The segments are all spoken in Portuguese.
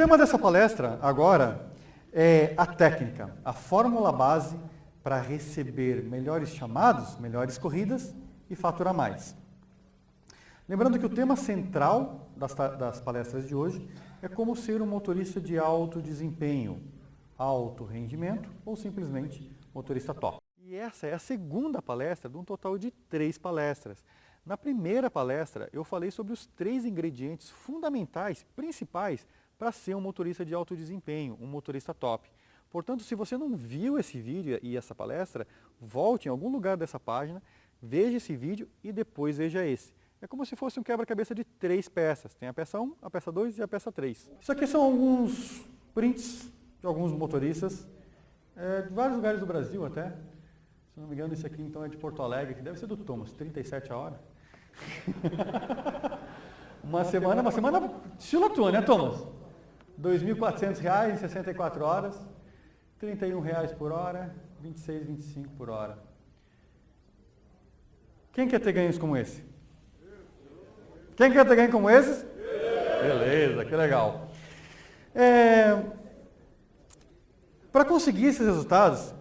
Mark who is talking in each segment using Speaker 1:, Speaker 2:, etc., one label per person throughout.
Speaker 1: tema dessa palestra agora é a técnica, a fórmula base para receber melhores chamados, melhores corridas e faturar mais. Lembrando que o tema central das palestras de hoje é como ser um motorista de alto desempenho, alto rendimento ou simplesmente motorista top. E essa é a segunda palestra de um total de 3 palestras. Na primeira palestra eu falei sobre os 3 ingredientes fundamentais, principais, para ser um motorista de alto desempenho, um motorista top. Portanto, se você não viu esse vídeo e essa palestra, volte em algum lugar dessa página, veja esse vídeo e depois veja esse. É como se fosse um quebra-cabeça de 3 peças. Tem a peça 1, a peça 2 e a peça 3. Isso aqui são alguns prints de alguns motoristas, de vários lugares do Brasil até. Se não me engano, esse aqui então é de Porto Alegre, que deve ser do Thomas, 37 a hora. uma semana estilo tua, né, Thomas? R$ 2.400 em 64 horas, R$ 31 por hora, 26, 25 por hora. Quem quer ter ganhos como esse? Quem quer ter ganhos como esses? Beleza, que legal. Para conseguir esses resultados,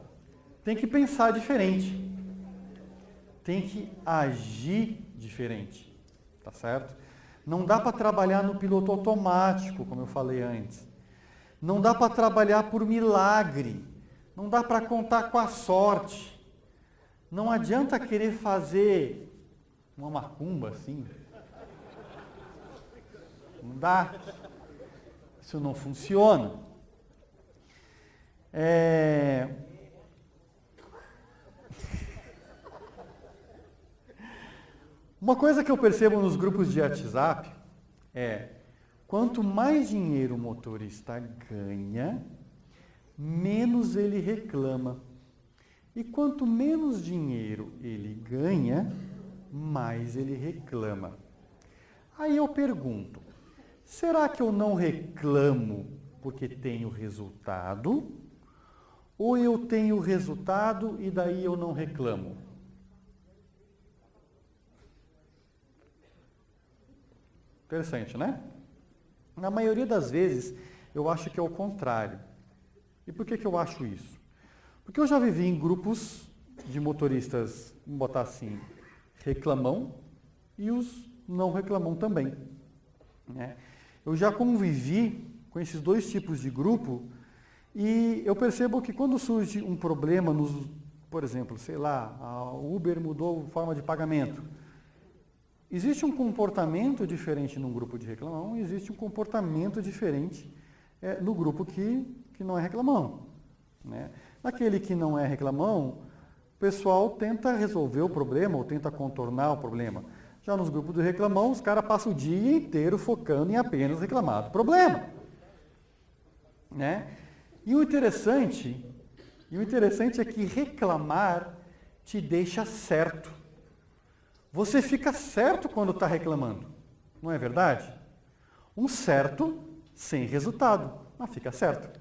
Speaker 1: tem que pensar diferente. Tem que agir diferente, tá certo? Não dá para trabalhar no piloto automático, como eu falei antes. Não dá para trabalhar por milagre. Não dá para contar com a sorte. Não adianta querer fazer uma macumba assim. Não dá. Isso não funciona. Uma coisa que eu percebo nos grupos de WhatsApp é, quanto mais dinheiro o motorista ganha, menos ele reclama. E quanto menos dinheiro ele ganha, mais ele reclama. Aí eu pergunto, será que eu não reclamo porque tenho resultado? Ou eu tenho resultado e daí eu não reclamo? Interessante, né? Na maioria das vezes, eu acho que é o contrário. E por que eu acho isso? Porque eu já vivi em grupos de motoristas, vamos botar assim, reclamão e os não reclamam também, né? Eu já convivi com esses 2 tipos de grupo e eu percebo que quando surge um problema, por exemplo, sei lá, a Uber mudou a forma de pagamento. Existe um comportamento diferente num grupo de reclamão e existe um comportamento diferente no grupo que não é reclamão, né? Naquele que não é reclamão, o pessoal tenta resolver o problema ou tenta contornar o problema. Já nos grupos de reclamão, os caras passam o dia inteiro focando em apenas reclamar do problema, né? E o interessante é que reclamar te deixa certo. Você fica certo quando está reclamando, não é verdade? Um certo sem resultado, mas fica certo.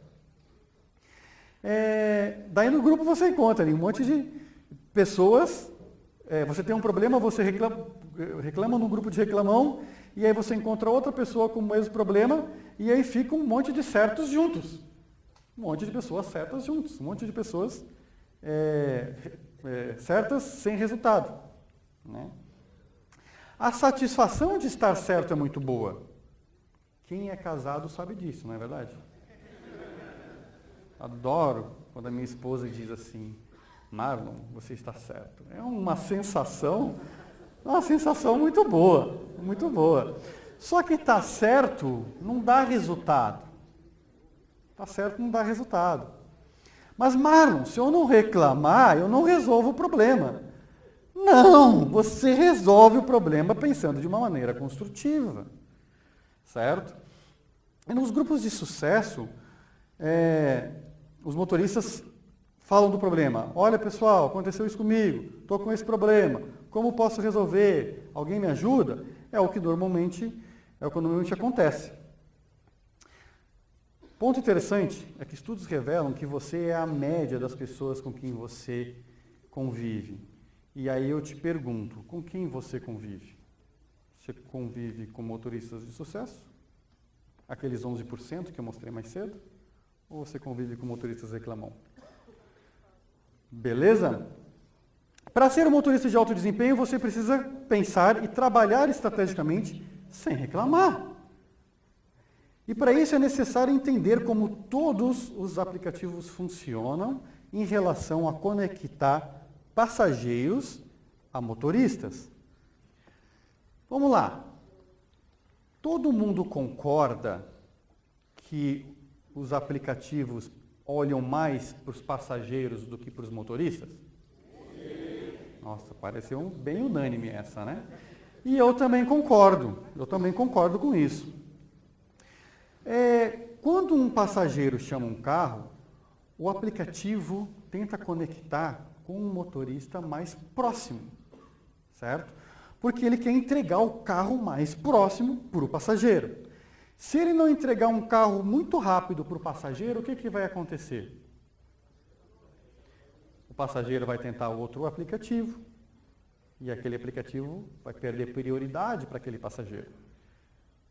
Speaker 1: Daí no grupo você encontra ali um monte de pessoas, você tem um problema, você reclama no grupo de reclamão, e aí você encontra outra pessoa com o mesmo problema, e aí fica um monte de certos juntos. Um monte de pessoas certas juntos, um monte de pessoas certas sem resultado, né? A satisfação de estar certo é muito boa. Quem é casado sabe disso, não é verdade? Adoro quando a minha esposa diz assim, Marlon, você está certo. É uma sensação muito boa, muito boa. Só que estar certo não dá resultado. Estar certo não dá resultado. Mas Marlon, se eu não reclamar, eu não resolvo o problema. Não, você resolve o problema pensando de uma maneira construtiva, certo? E nos grupos de sucesso, os motoristas falam do problema. Olha pessoal, aconteceu isso comigo, estou com esse problema, como posso resolver? Alguém me ajuda? É o que normalmente acontece. Ponto interessante é que estudos revelam que você é a média das pessoas com quem você convive. E aí eu te pergunto, com quem você convive? Você convive com motoristas de sucesso Aqueles 11% que eu mostrei mais cedo? Ou você convive com motoristas reclamão? Beleza? Para ser um motorista de alto desempenho, você precisa pensar e trabalhar estrategicamente sem reclamar. E para isso é necessário entender como todos os aplicativos funcionam em relação a conectar passageiros a motoristas. Vamos lá. Todo mundo concorda que os aplicativos olham mais para os passageiros do que para os motoristas? Nossa, pareceu bem unânime essa, né? E eu também concordo com isso. Quando um passageiro chama um carro, o aplicativo tenta conectar com um motorista mais próximo, certo? Porque ele quer entregar o carro mais próximo para o passageiro. Se ele não entregar um carro muito rápido para o passageiro, o que vai acontecer? O passageiro vai tentar outro aplicativo e aquele aplicativo vai perder prioridade para aquele passageiro,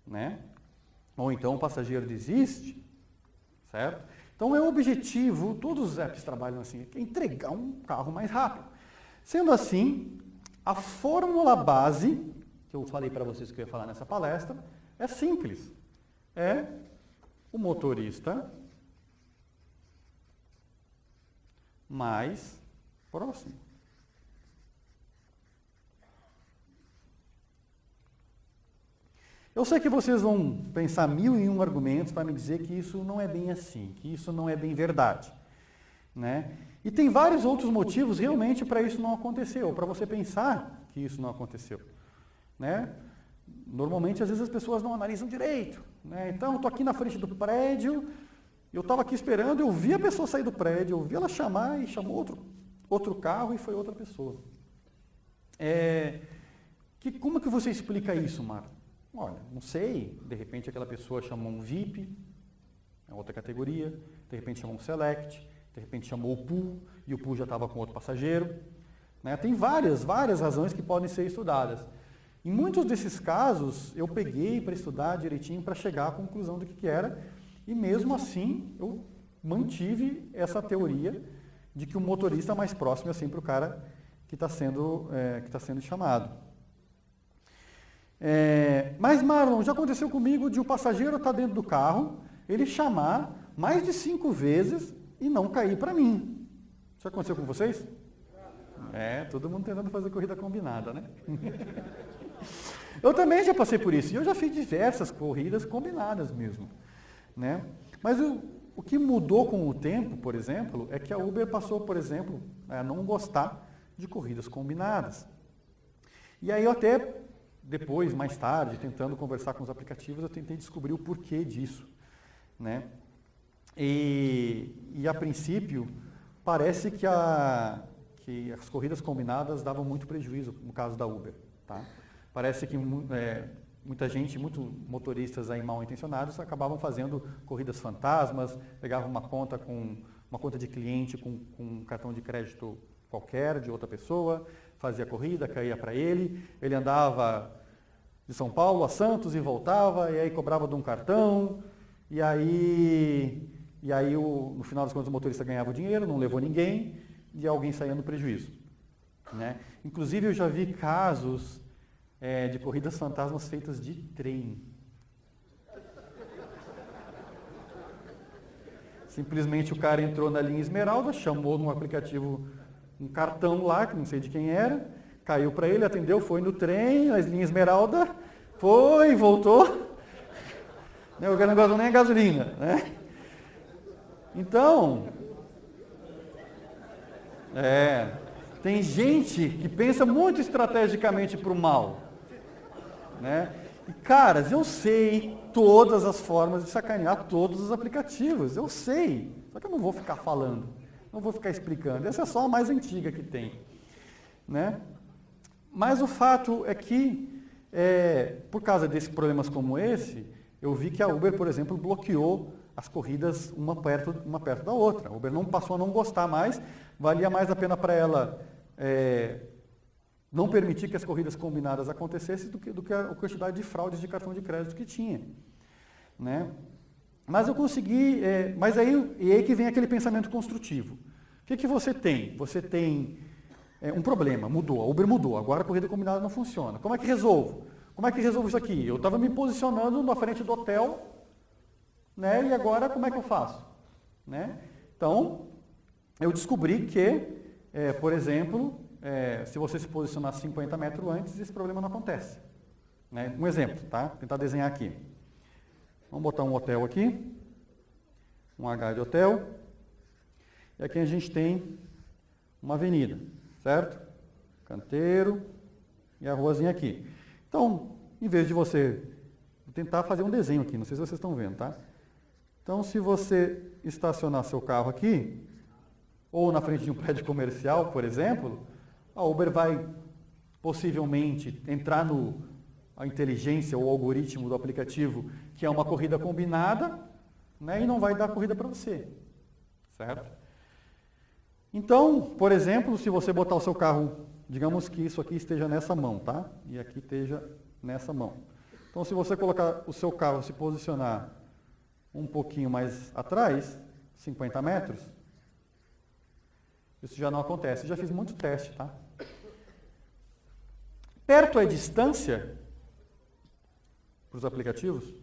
Speaker 1: né? Ou então o passageiro desiste, certo? Então é o objetivo, todos os apps trabalham assim, é entregar um carro mais rápido. Sendo assim, a fórmula base, que eu falei para vocês que eu ia falar nessa palestra, é simples. É o motorista mais próximo. Eu sei que vocês vão pensar 1001 argumentos para me dizer que isso não é bem assim, que isso não é bem verdade, né? E tem vários outros motivos realmente para isso não acontecer, ou para você pensar que isso não aconteceu, né? Normalmente, às vezes, as pessoas não analisam direito, né? Então, eu estou aqui na frente do prédio, eu estava aqui esperando, eu vi a pessoa sair do prédio, eu vi ela chamar e chamou outro carro e foi outra pessoa. Como que você explica isso, Marta? Olha, não sei, de repente aquela pessoa chamou um VIP, é outra categoria, de repente chamou um Select, de repente chamou o Pool, e o Pool já estava com outro passageiro, né? Tem várias razões que podem ser estudadas. Em muitos desses casos, eu peguei para estudar direitinho para chegar à conclusão do que era, e mesmo assim eu mantive essa teoria de que o motorista mais próximo é sempre o cara que está sendo chamado. Mas, Marlon, já aconteceu comigo de o passageiro estar dentro do carro, ele chamar mais de 5 vezes e não cair para mim. Isso aconteceu com vocês? Todo mundo tentando fazer corrida combinada, né? Eu também já passei por isso, e eu já fiz diversas corridas combinadas mesmo, né? Mas o que mudou com o tempo, por exemplo, é que a Uber passou, por exemplo, a não gostar de corridas combinadas. E aí eu até, depois, mais tarde, tentando conversar com os aplicativos, eu tentei descobrir o porquê disso, né? E a princípio, parece que as corridas combinadas davam muito prejuízo, no caso da Uber, tá? Parece que muitos motoristas aí mal intencionados acabavam fazendo corridas fantasmas, pegavam uma conta de cliente com um cartão de crédito qualquer, de outra pessoa, fazia a corrida, caía para ele andava de São Paulo a Santos e voltava, e aí cobrava de um cartão, e aí no final das contas o motorista ganhava o dinheiro, não levou ninguém, e alguém saía no prejuízo, né? Inclusive eu já vi casos de corridas fantasmas feitas de trem. Simplesmente o cara entrou na linha Esmeralda, chamou no aplicativo um cartão lá, que não sei de quem era, caiu para ele, atendeu, foi no trem, na linha Esmeralda, foi, voltou. O cara não gastou nem a gasolina, né? Então, tem gente que pensa muito estrategicamente para o mal, né? E, caras, eu sei todas as formas de sacanear todos os aplicativos, eu sei, só que eu não vou ficar falando, não vou ficar explicando, essa é só a mais antiga que tem, né? Mas o fato é que, por causa desses problemas como esse, eu vi que a Uber, por exemplo, bloqueou as corridas uma perto da outra. A Uber passou a não gostar mais, valia mais a pena para ela não permitir que as corridas combinadas acontecessem do que a quantidade de fraudes de cartão de crédito que tinha. né? Mas eu consegui, mas aí que vem aquele pensamento construtivo. O que você tem? Você tem um problema, mudou, a Uber mudou, agora a corrida combinada não funciona. Como é que resolvo? Como é que resolvo isso aqui? Eu estava me posicionando na frente do hotel, né? E agora como é que eu faço? Né? Então, eu descobri que, por exemplo, se você se posicionar 50 metros antes, esse problema não acontece. Né? Um exemplo, tá? Vou tentar desenhar aqui. Vamos botar um hotel aqui, um H de hotel, e aqui a gente tem uma avenida, certo? Canteiro e a ruazinha aqui. Então, em vez de você vou tentar fazer um desenho aqui, não sei se vocês estão vendo, tá? Então, se você estacionar seu carro aqui, ou na frente de um prédio comercial, por exemplo, a Uber vai possivelmente entrar a inteligência ou o algoritmo do aplicativo, que é uma corrida combinada, né, e não vai dar corrida para você, certo? Então, por exemplo, se você botar o seu carro, digamos que isso aqui esteja nessa mão, tá? E aqui esteja nessa mão. Então, se você colocar o seu carro, se posicionar um pouquinho mais atrás, 50 metros, isso já não acontece. Eu já fiz muito teste, tá? Perto é distância para os aplicativos?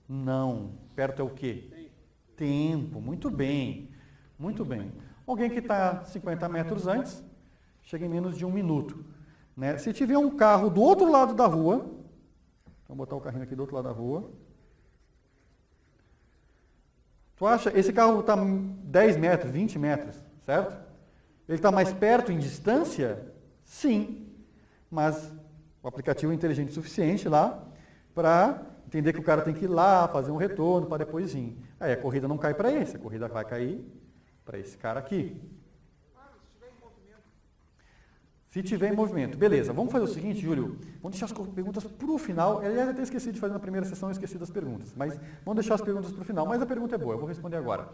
Speaker 1: Não. Perto é o quê? Tempo. Muito bem. Muito bem. Alguém que está 50 metros antes, chega em menos de 1 minuto. Né? Se tiver um carro do outro lado da rua, vamos botar o carrinho aqui do outro lado da rua. Tu acha, esse carro está 10 metros, 20 metros, certo? Ele está mais perto em distância? Sim. Mas o aplicativo é inteligente o suficiente lá para entender que o cara tem que ir lá, fazer um retorno para depois vir. Aí a corrida não cai para esse, a corrida vai cair para esse cara aqui. Se tiver em movimento. Beleza, vamos fazer o seguinte, Júlio, vamos deixar as perguntas para o final. Eu até esqueci de fazer na primeira sessão, eu esqueci das perguntas, mas vamos deixar as perguntas para o final. Mas a pergunta é boa, eu vou responder agora.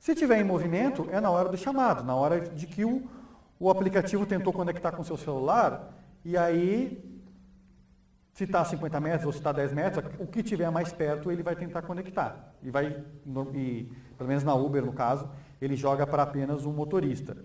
Speaker 1: Se tiver em movimento, é na hora do chamado, na hora de que o aplicativo tentou conectar com o seu celular, e aí, se está a 50 metros ou se está a 10 metros, o que tiver mais perto, ele vai tentar conectar. E pelo menos na Uber, no caso, ele joga para apenas um motorista.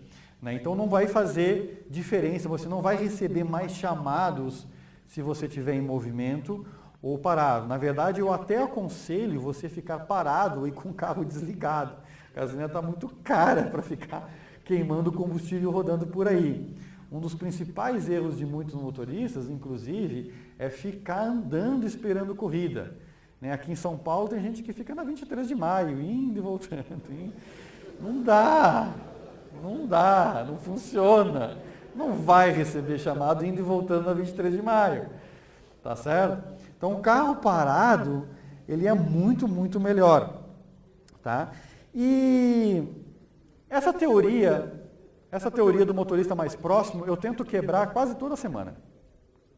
Speaker 1: Né? Então não vai fazer diferença, você não vai receber mais chamados se você estiver em movimento ou parado. Na verdade, eu até aconselho você ficar parado e com o carro desligado. A gasolina está muito cara para ficar queimando combustível rodando por aí. Um dos principais erros de muitos motoristas, inclusive, é ficar andando esperando corrida. Né? Aqui em São Paulo tem gente que fica na 23 de maio, indo e voltando. Não dá, não funciona. Não vai receber chamado indo e voltando na 23 de maio. Tá certo? Então, o carro parado, ele é muito, muito melhor. Tá? E essa teoria do motorista mais próximo, eu tento quebrar quase toda semana.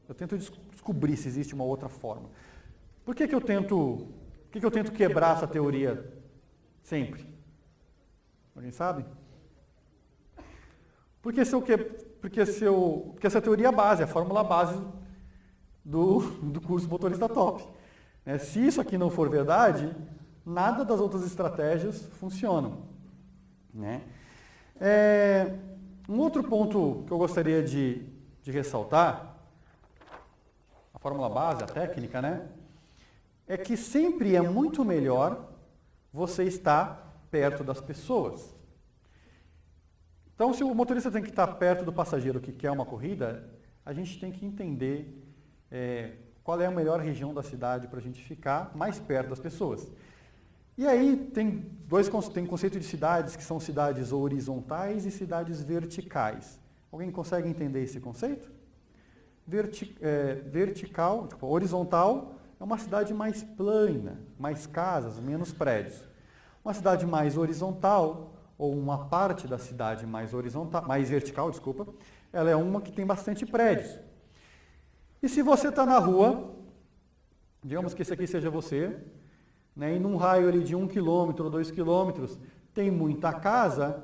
Speaker 1: Eu tento descobrir se existe uma outra forma. Por que eu tento quebrar essa teoria sempre? Alguém sabe? Porque essa teoria é a base, a fórmula base do curso Motorista Top. Se isso aqui não for verdade, nada das outras estratégias funcionam. Né? Um outro ponto que eu gostaria de ressaltar, a fórmula base, a técnica, né? É que sempre é muito melhor você estar perto das pessoas. Então, se o motorista tem que estar perto do passageiro que quer uma corrida, a gente tem que entender qual é a melhor região da cidade para a gente ficar mais perto das pessoas. E aí tem conceito de cidades que são cidades horizontais e cidades verticais. Alguém consegue entender esse conceito? Horizontal é uma cidade mais plana, mais casas, menos prédios. Uma cidade mais horizontal, ou uma parte da cidade mais vertical, ela é uma que tem bastante prédios. E se você está na rua, digamos que esse aqui seja você, né, e num raio ali de 1 quilômetro ou 2 quilômetros tem muita casa,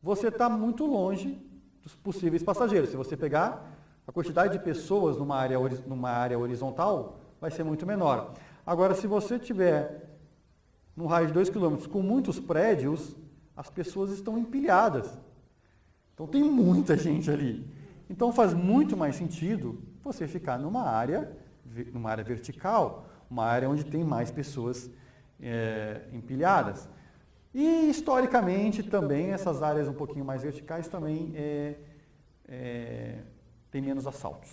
Speaker 1: você está muito longe dos possíveis passageiros. Se você pegar a quantidade de pessoas numa área horizontal, vai ser muito menor. Agora, se você tiver num raio de 2 km com muitos prédios, as pessoas estão empilhadas. Então tem muita gente ali. Então faz muito mais sentido você ficar numa área vertical, uma área onde tem mais pessoas empilhadas. E historicamente também essas áreas um pouquinho mais verticais também tem menos assaltos,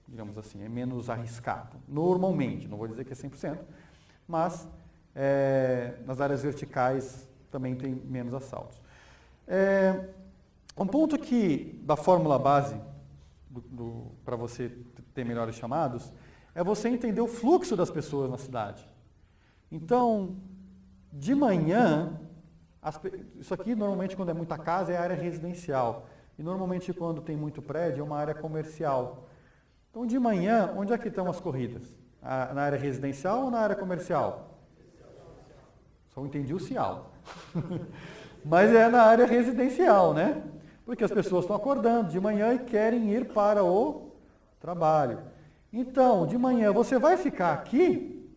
Speaker 1: digamos assim, é menos arriscado. Normalmente, não vou dizer que é 100%, mas nas áreas verticais também tem menos assaltos. Um ponto da fórmula base para você ter melhores chamados é você entender o fluxo das pessoas na cidade. Então, de manhã, isso aqui normalmente quando é muita casa é área residencial. E normalmente quando tem muito prédio é uma área comercial. Então, de manhã, onde é que estão as corridas? Na área residencial ou na área comercial? Só entendi o cial. Mas é na área residencial, né? Porque as pessoas estão acordando de manhã e querem ir para o trabalho. Então, de manhã, você vai ficar aqui?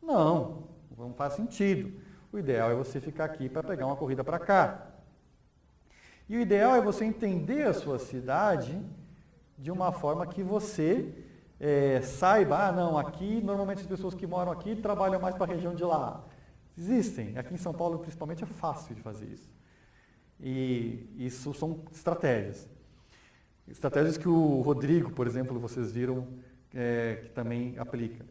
Speaker 1: Não faz sentido. O ideal é você ficar aqui para pegar uma corrida para cá. E o ideal é você entender a sua cidade de uma forma que você saiba, não, aqui normalmente as pessoas que moram aqui trabalham mais para a região de lá. Existem. Aqui em São Paulo, principalmente, é fácil de fazer isso. E isso são estratégias. Estratégias que o Rodrigo, por exemplo, vocês viram que também aplica.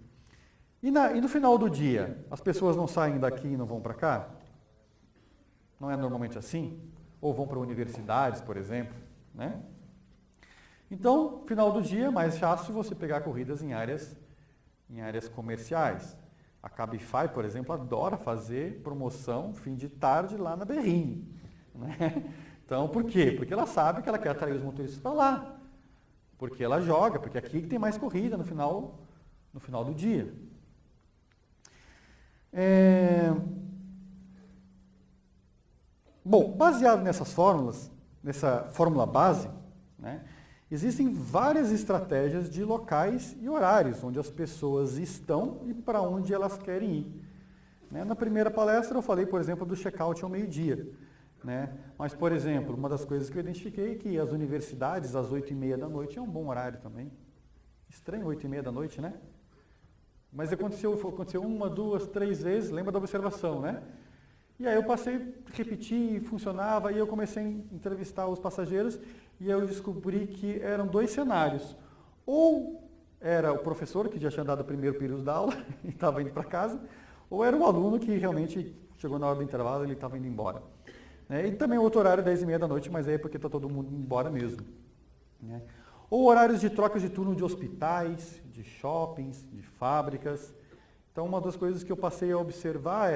Speaker 1: E no final do dia, as pessoas não saem daqui e não vão para cá? Não é normalmente assim? Ou vão para universidades, por exemplo, né? Então, no final do dia, é mais fácil você pegar corridas em áreas comerciais. A Cabify, por exemplo, adora fazer promoção fim de tarde lá na Berrini, né? Então, por quê? Porque ela sabe que ela quer atrair os motoristas para lá. Porque ela joga, porque aqui tem mais corrida no final do dia. Bom, baseado nessas fórmulas, nessa fórmula base, né, existem várias estratégias de locais e horários onde as pessoas estão e para onde elas querem ir. Né? Na primeira palestra eu falei, por exemplo, do check-out ao meio-dia. Né? Mas, por exemplo, uma das coisas que eu identifiquei é que as universidades, às 8h30 da noite, é um bom horário também. Estranho, 8h30 da noite, né? Mas aconteceu 1, 2, 3 vezes, lembra da observação, né? E aí eu passei, repeti, funcionava, e eu comecei a entrevistar os passageiros, e eu descobri que eram 2 cenários. Ou era o professor, que já tinha dado o primeiro período da aula, e estava indo para casa, ou era o aluno que realmente chegou na hora do intervalo e ele estava indo embora. E também outro horário, 10h30 da noite, mas aí é porque está todo mundo indo embora mesmo. Né? Ou horários de trocas de turno de hospitais, de shoppings, de fábricas. Então, uma das coisas que eu passei a observar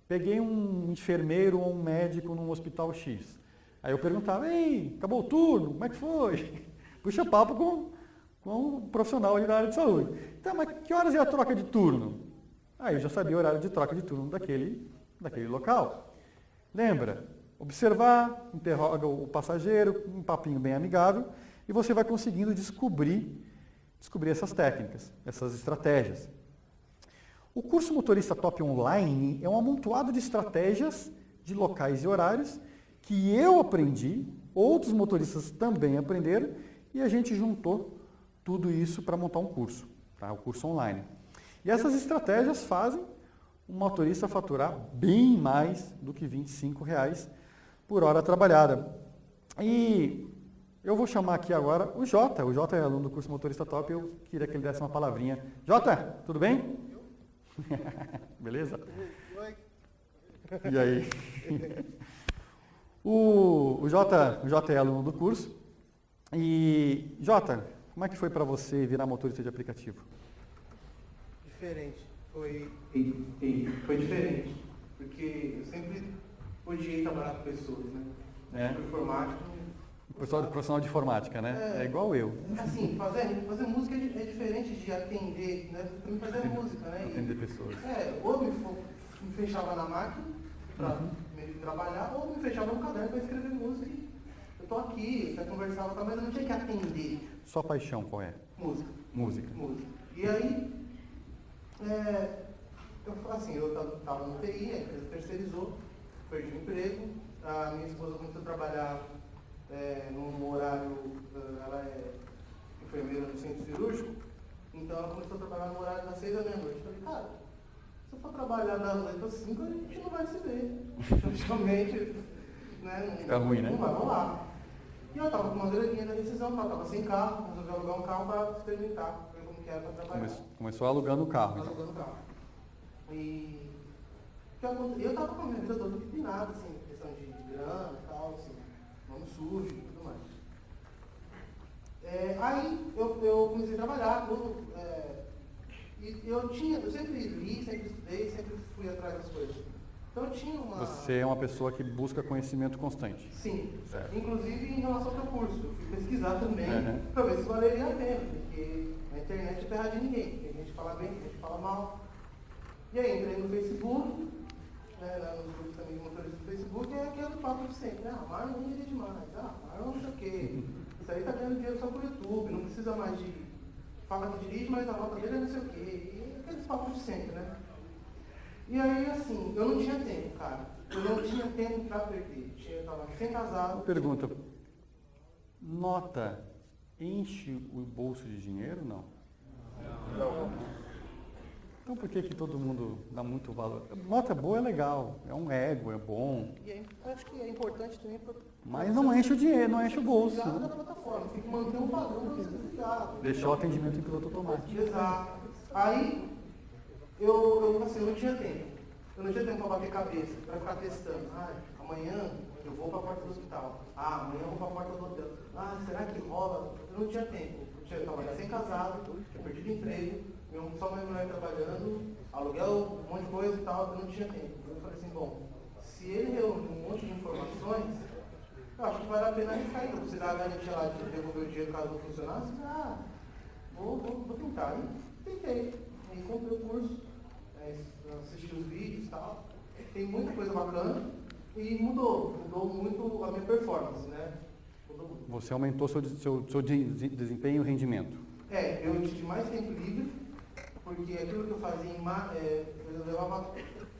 Speaker 1: peguei um enfermeiro ou um médico num hospital X. Aí eu perguntava, ei, acabou o turno, como é que foi? Puxa papo com um profissional ali da área de saúde. Então, mas que horas é a troca de turno? Aí eu já sabia o horário de troca de turno daquele local. Lembra? Observar, interroga o passageiro, um papinho bem amigável, e você vai conseguindo descobrir essas técnicas, essas estratégias. O curso Motorista Top Online é um amontoado de estratégias de locais e horários que eu aprendi, outros motoristas também aprenderam, e a gente juntou tudo isso para montar um curso, tá? O curso online. E essas estratégias fazem um motorista faturar bem mais do que R$25 por hora trabalhada. E eu vou chamar aqui agora o Jota. O Jota é aluno do curso Motorista Top, eu queria que ele desse uma palavrinha. Jota, tudo bem? Beleza? E aí? O Jota é aluno do curso. E, Jota, como é que foi para você virar motorista de aplicativo?
Speaker 2: Diferente. Foi diferente. Porque eu sempre odiei trabalhar com pessoas, né? Informático.
Speaker 1: Profissional de informática, né? É igual eu.
Speaker 2: Assim, fazer música é diferente de atender, né? Também fazer música, né?
Speaker 1: Atender pessoas.
Speaker 2: Ou me fechava na máquina para trabalhar, ou me fechava no caderno para escrever música. Eu tô aqui, eu conversava, mas eu não tinha que atender.
Speaker 1: Sua paixão qual é?
Speaker 2: Música.
Speaker 1: Música.
Speaker 2: E aí, Eu estava no TI, a empresa terceirizou, perdi o emprego, a minha esposa começou a trabalhar num horário, ela é enfermeira no centro cirúrgico, então ela começou a trabalhar no horário das 6 da meia-noite. Eu falei, cara, se eu for trabalhar das 8 às 5, a gente não vai se ver. Praticamente, né?
Speaker 1: Fica ruim, né?
Speaker 2: Não vai rolar. E eu estava com uma graninha da decisão, eu estava sem carro, resolvi alugar um carro para experimentar, ver como que era para trabalhar.
Speaker 1: Começou alugando o carro.
Speaker 2: Alugando o carro. E eu estava com a minha vida toda empinada, assim, questão de grana e tal, assim, nome sujo e tudo mais. Aí eu comecei a trabalhar, tudo, e eu sempre li, sempre estudei, sempre fui atrás das coisas. Então eu tinha uma...
Speaker 1: Você é uma pessoa que busca conhecimento constante.
Speaker 2: Sim,
Speaker 1: certo.
Speaker 2: Inclusive em relação ao meu curso, eu fui pesquisar também, para ver se valeria a pena, porque na internet é terra de ninguém, tem gente que fala bem, tem gente que fala mal. E aí entrei no Facebook, nos grupos também de motoristas do Facebook, é aquele papo de sempre, Marlon não iria demais, Marlon não sei o quê, isso aí tá ganhando dinheiro só por YouTube, não precisa mais de... Fala que dirige, mas a nota dele é não sei o quê, e aqueles papos de sempre, né? E aí, assim, eu não tinha tempo, cara. Eu não tinha tempo para perder. Eu estava recém-casado.
Speaker 1: Pergunta, nota enche o bolso de dinheiro, não?
Speaker 2: Não.
Speaker 1: Então por que todo mundo dá muito valor? Nota boa é legal, é um ego, é bom.
Speaker 2: E acho que é importante também para...
Speaker 1: Mas não enche o dinheiro, não enche o bolso.
Speaker 2: Da plataforma, tem que manter um padrão para você desligar.
Speaker 1: Deixar o atendimento em piloto automático.
Speaker 2: Exato. Aí, eu não tinha tempo. Eu não tinha tempo para bater cabeça, para ficar testando. Amanhã eu vou para a porta do hospital. Amanhã eu vou para a porta do hotel. Será que rola? Eu não tinha tempo. Eu estava recém-casado, tinha perdido emprego, só minha mulher trabalhando, aluguel, um monte de coisa e tal, eu não tinha tempo. Eu falei assim, bom, se ele reúne um monte de informações, eu acho que vale a pena arriscar. Então, você dá a garantia lá de devolver o dinheiro caso não funcionasse, vou tentar. E tentei. E comprei o curso, assisti os vídeos e tal. Tem muita coisa bacana e mudou muito a minha performance, né?
Speaker 1: Você aumentou seu desempenho e rendimento?
Speaker 2: Eu tive mais tempo livre, porque aquilo que eu fazia eu levava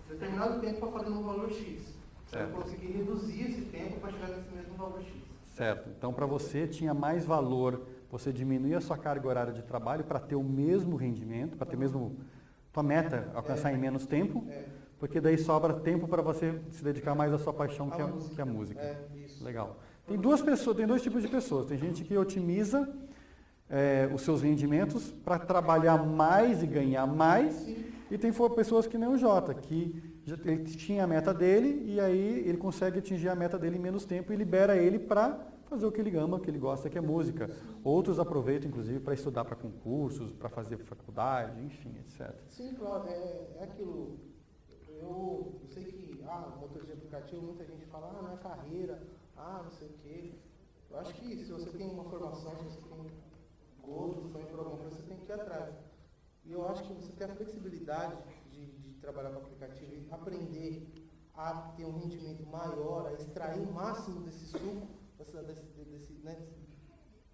Speaker 2: determinado tempo para fazer no valor X.
Speaker 1: Certo.
Speaker 2: Eu consegui reduzir esse tempo para chegar nesse mesmo valor X.
Speaker 1: Certo. Então, para você, tinha mais valor você diminuir a sua carga horária de trabalho para ter o mesmo rendimento, para ter mesmo tua meta alcançar em menos tempo, porque daí sobra tempo para você se dedicar mais à sua paixão, que é a música.
Speaker 2: Isso.
Speaker 1: Legal. Tem dois tipos de pessoas. Tem gente que otimiza os seus rendimentos para trabalhar mais e ganhar mais. Sim. E tem pessoas que nem o Jota, que ele tinha a meta dele e aí ele consegue atingir a meta dele em menos tempo e libera ele para fazer o que ele ama, o que ele gosta, que é música. Outros aproveitam, inclusive, para estudar para concursos, para fazer faculdade, enfim, etc.
Speaker 2: Sim, claro, é aquilo. Eu sei que, motorista de aplicativo, muita gente fala, não é carreira, não sei o quê. Eu acho que se você tem uma formação, se você tem gosto, sonho por alguma coisa, você tem que ir atrás. E eu acho que você tem a flexibilidade de trabalhar com aplicativo e aprender a ter um rendimento maior, a extrair o máximo desse suco,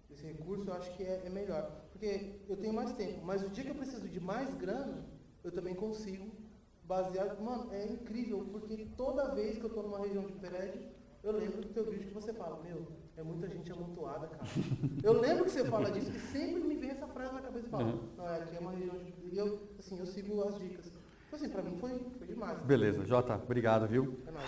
Speaker 2: desse recurso, eu acho que é melhor. Porque eu tenho mais tempo, mas o dia que eu preciso de mais grana, eu também consigo basear... Mano, é incrível, porque toda vez que eu estou numa região de prédio, eu lembro do teu vídeo que você fala, é muita gente amontoada, cara. Eu lembro que você fala disso e sempre me vem essa frase na cabeça e fala, aqui é uma região de... E eu sigo as dicas. Então, assim, pra mim foi demais.
Speaker 1: Beleza, Jota, obrigado, viu?
Speaker 2: É nóis.